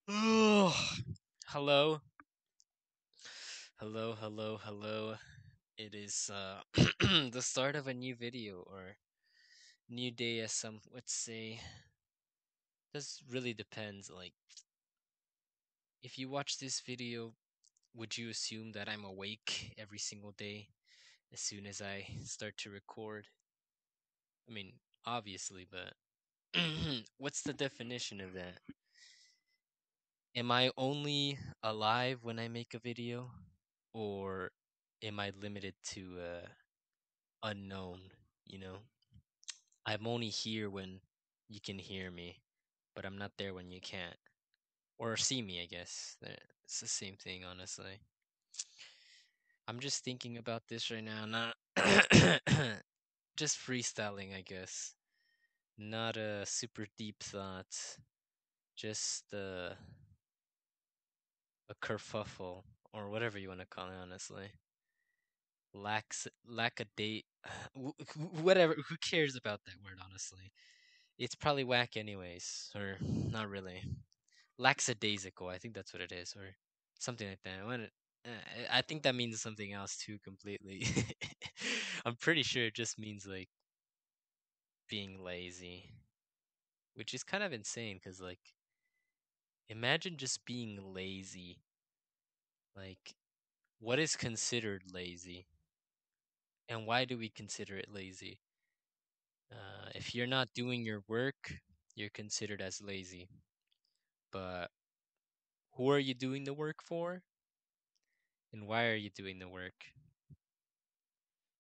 Oh, hello, hello. It is the start of a new video or new day, as some would say. This really depends. Like, if you watch this video, would you assume that I'm awake every single day as soon as I start to record? I mean, obviously, but what's the definition of that? Am I only alive when I make a video, or am I limited to unknown, you know? I'm only here when you can hear me, but I'm not there when you can't. Or see me, I guess. It's the same thing, honestly. I'm just thinking about this right now, not just freestyling, I guess. Not a super deep thought, just a kerfuffle, or whatever you want to call it, honestly. Lack a date, whatever. Who cares about that word, honestly? It's probably whack anyways, or not really. Lackadaisical, I think that's what it is, or something like that. I think that means something else too, completely. I'm pretty sure it just means like being lazy, which is kind of insane because like imagine just being lazy. Like, what is considered lazy, and why do we consider it lazy? If you're not doing your work, you're considered as lazy. But who are you doing the work for? And why are you doing the work?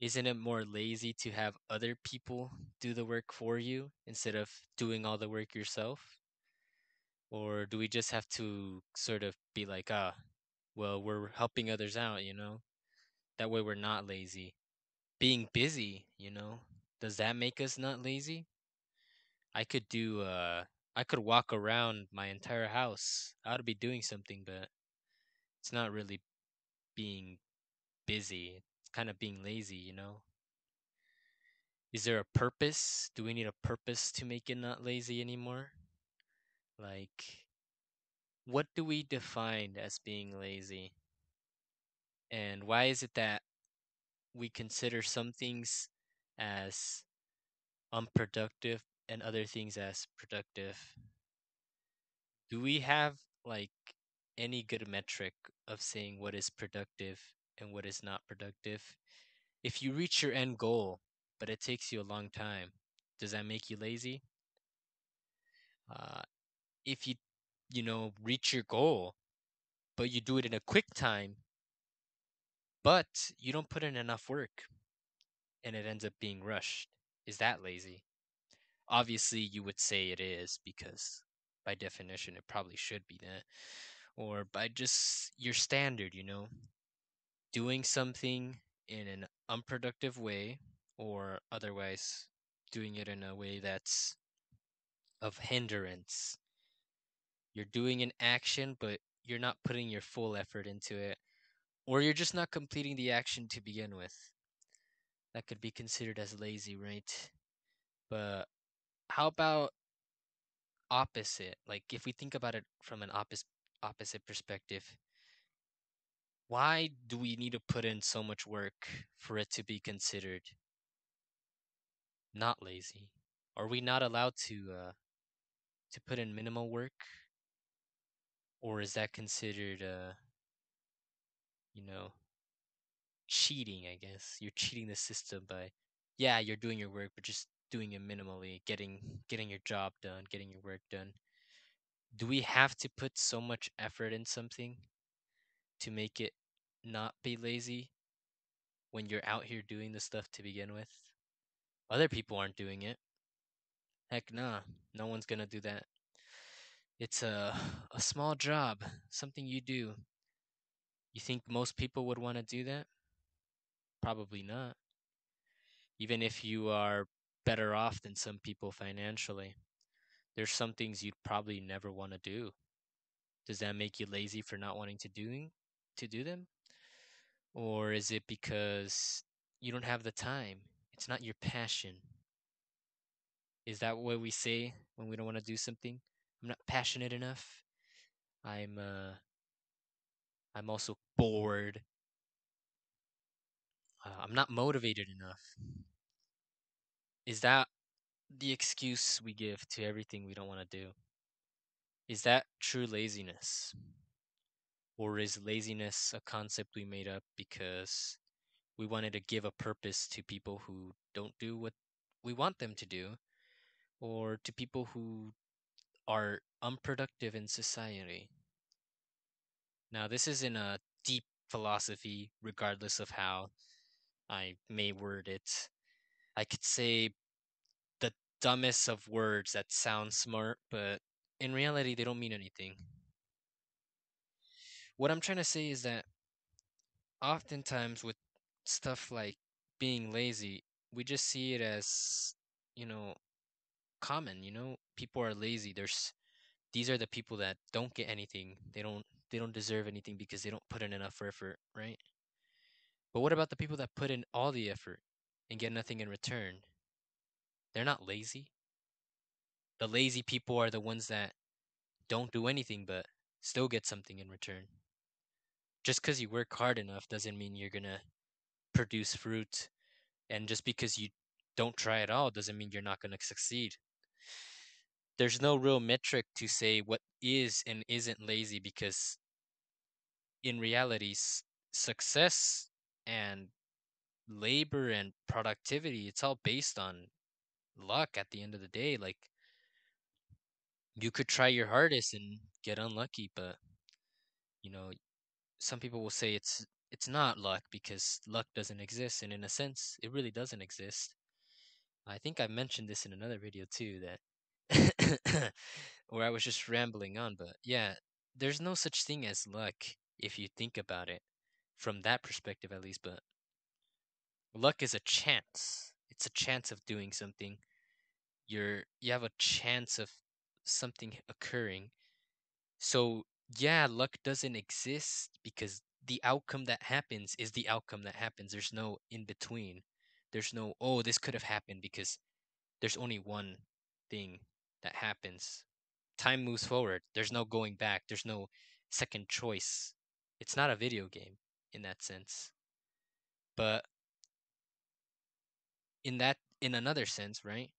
Isn't it more lazy to have other people do the work for you instead of doing all the work yourself? Or do we just have to sort of be like, well, we're helping others out, you know? That way we're not lazy. Being busy, does that make us not lazy? I could do, I could walk around my entire house. I ought to be doing something, but it's not really being busy. It's kind of being lazy, you know? Is there a purpose? Do we need a purpose to make it not lazy anymore? Like, what do we define as being lazy? And why is it that we consider some things as unproductive and other things as productive? Do we have like any good metric of saying what is productive and what is not productive? If you reach your end goal, but it takes you a long time, does that make you lazy? Uh, if you reach your goal, but you do it in a quick time, but you don't put in enough work and it ends up being rushed, is that lazy? Obviously, you would say it is because by definition, it probably should be that. Or by just your standard, doing something in an unproductive way or otherwise doing it in a way that's of hindrance. You're doing an action, but you're not putting your full effort into it, or you're just not completing the action to begin with. That could be considered as lazy, right? But how about opposite? Like if we think about it from an opposite perspective, why do we need to put in so much work for it to be considered not lazy? Are we not allowed to put in minimal work, or is that considered you know, cheating, I guess? You're cheating the system by, yeah, you're doing your work, but just doing it minimally, getting your job done, getting your work done. Do we have to put so much effort in something to make it not be lazy when you're out here doing the stuff to begin with? Other people aren't doing it. Heck nah, no one's gonna do that. It's a small job, something you do. You think most people would want to do that? Probably not. Even if you are better off than some people financially, there's some things you'd probably never want to do. Does that make you lazy for not wanting to do them? Or is it because you don't have the time? It's not your passion. Is that what we say when we don't want to do something? I'm not passionate enough. I'm uh I'm also bored. I'm not motivated enough. Is that the excuse we give to everything we don't want to do? Is that true laziness? Or is laziness a concept we made up because we wanted to give a purpose to people who don't do what we want them to do, or to people who are unproductive in society? Now, this isn't a deep philosophy, regardless of how I may word it. I could say the dumbest of words that sound smart, but in reality, they don't mean anything. What I'm trying to say is that oftentimes with stuff like being lazy, we just see it as, you know, common, people are lazy. These are the people that don't get anything. They don't deserve anything because they don't put in enough effort, right? But what about the people that put in all the effort and get nothing in return? They're not lazy. The lazy people are the ones that don't do anything but still get something in return. Just because you work hard enough doesn't mean you're going to produce fruit. And just because you don't try at all doesn't mean you're not going to succeed. There's no real metric to say what is and isn't lazy because in reality, success and labor and productivity, it's all based on luck at the end of the day. Like, you could try your hardest and get unlucky, but you know, some people will say it's not luck because luck doesn't exist, and in a sense, it really doesn't exist. I think I mentioned this in another video too, that where I was just rambling on, but yeah, there's no such thing as luck if you think about it from that perspective at least, but luck is a chance. It's a chance of doing something. You have a chance of something occurring. So, yeah, luck doesn't exist because the outcome that happens is the outcome that happens. There's no in between. There's no, oh, this could have happened because there's only one thing that happens. Time moves forward. There's no going back. There's no second choice. It's not a video game in that sense. But in another sense, right?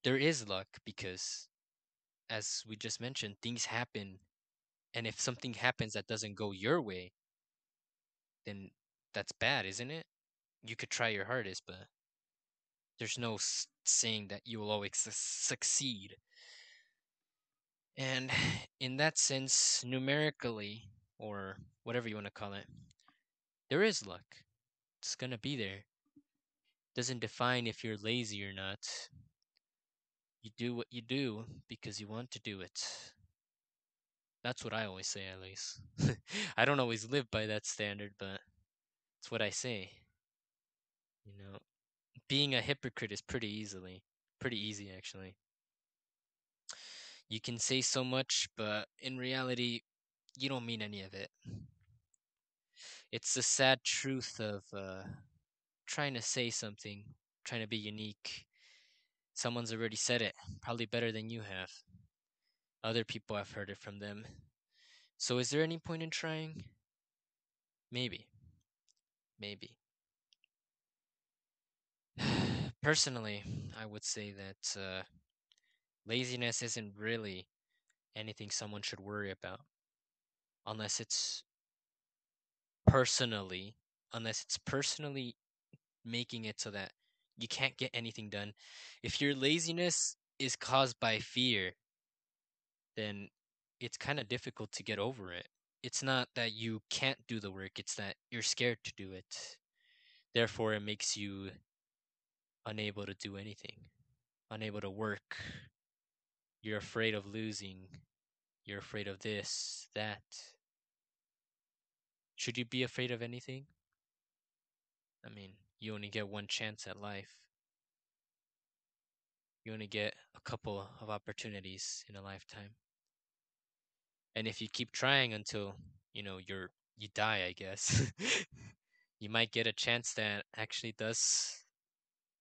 There is luck because as we just mentioned, things happen, and if something happens that doesn't go your way, then that's bad, isn't it? You could try your hardest, but there's no saying that you will always succeed. And in that sense, numerically, or whatever you want to call it, there is luck. It's gonna be there. Doesn't define if you're lazy or not. You do what you do because you want to do it. That's what I always say, at least. I don't always live by that standard, but it's what I say. You know, being a hypocrite is pretty easy actually. You can say so much, but in reality, you don't mean any of it. It's the sad truth of trying to say something, trying to be unique. Someone's already said it, probably better than you have. Other people have heard it from them. So is there any point in trying? Maybe. Maybe. Personally, I would say that laziness isn't really anything someone should worry about unless it's personally, unless it's personally making it so that you can't get anything done. If your laziness is caused by fear, then it's kind of difficult to get over it. It's not that you can't do the work, it's that you're scared to do it. Therefore, it makes you unable to do anything, unable to work. You're afraid of losing. You're afraid of this, that. Should you be afraid of anything? I mean, you only get one chance at life. You only get a couple of opportunities in a lifetime. And if you keep trying until, you die, I guess, you might get a chance that actually does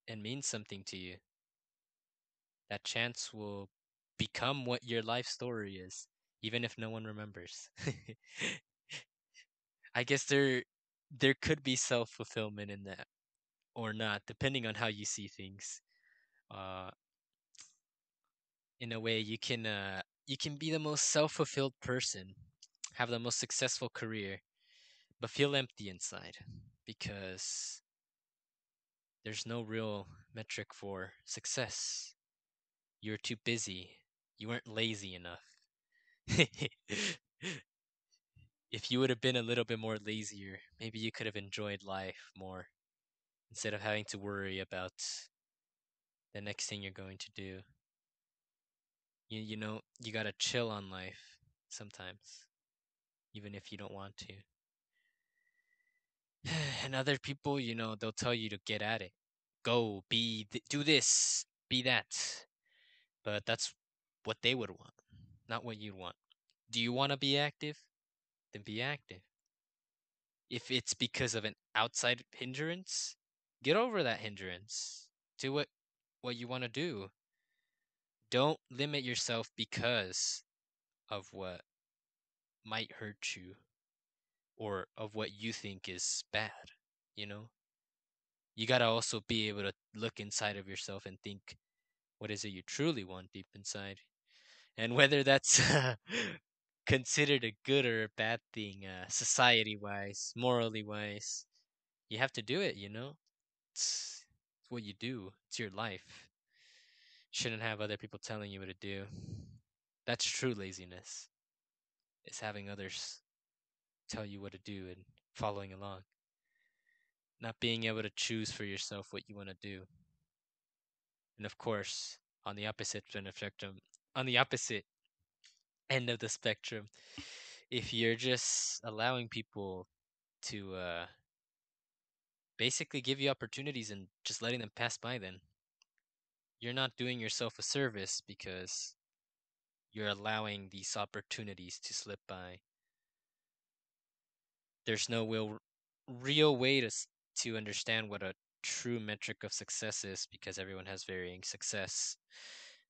and means something to you. That chance will become what your life story is. even if no one remembers. I guess there could be self-fulfillment in that or not, depending on how you see things. Uh, in a way, you can be the most self-fulfilled person, have the most successful career, but feel empty inside because there's no real metric for success. You're too busy. You weren't lazy enough. If you would have been a little bit more lazier, maybe you could have enjoyed life more instead of having to worry about the next thing you're going to do. You know, you gotta chill on life sometimes, even if you don't want to. And other people, you know, they'll tell you to get at it. Go, do this, be that. But that's what they would want, not what you'd want. Do you want to be active? Then be active. If it's because of an outside hindrance, get over that hindrance. Do what you want to do. Don't limit yourself because of what might hurt you or of what you think is bad, you know? You got to also be able to look inside of yourself and think, what is it you truly want deep inside? And whether that's considered a good or a bad thing, society wise, morally wise, you have to do it, you know? It's what you do, it's your life. Shouldn't have other people telling you what to do. That's true laziness, is having others tell you what to do and following along, not being able to choose for yourself what you want to do. And of course, on the opposite end of spectrum, on the opposite end of the spectrum, if you're just allowing people to basically give you opportunities and just letting them pass by, then you're not doing yourself a service because you're allowing these opportunities to slip by. There's no real way to understand what a true metric of success is because everyone has varying success.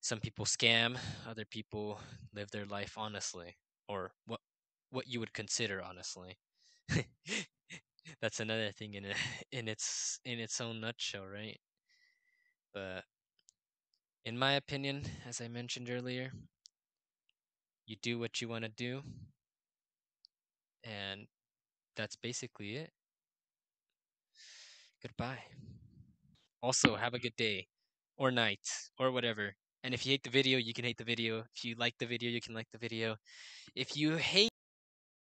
Some people scam, other people live their life honestly, or what you would consider honestly. That's another thing in its own nutshell, right? But in my opinion, as I mentioned earlier, you do what you want to do, and that's basically it. Goodbye. Also, have a good day or night or whatever. And if you hate the video, you can hate the video. If you like the video, you can like the video. If you hate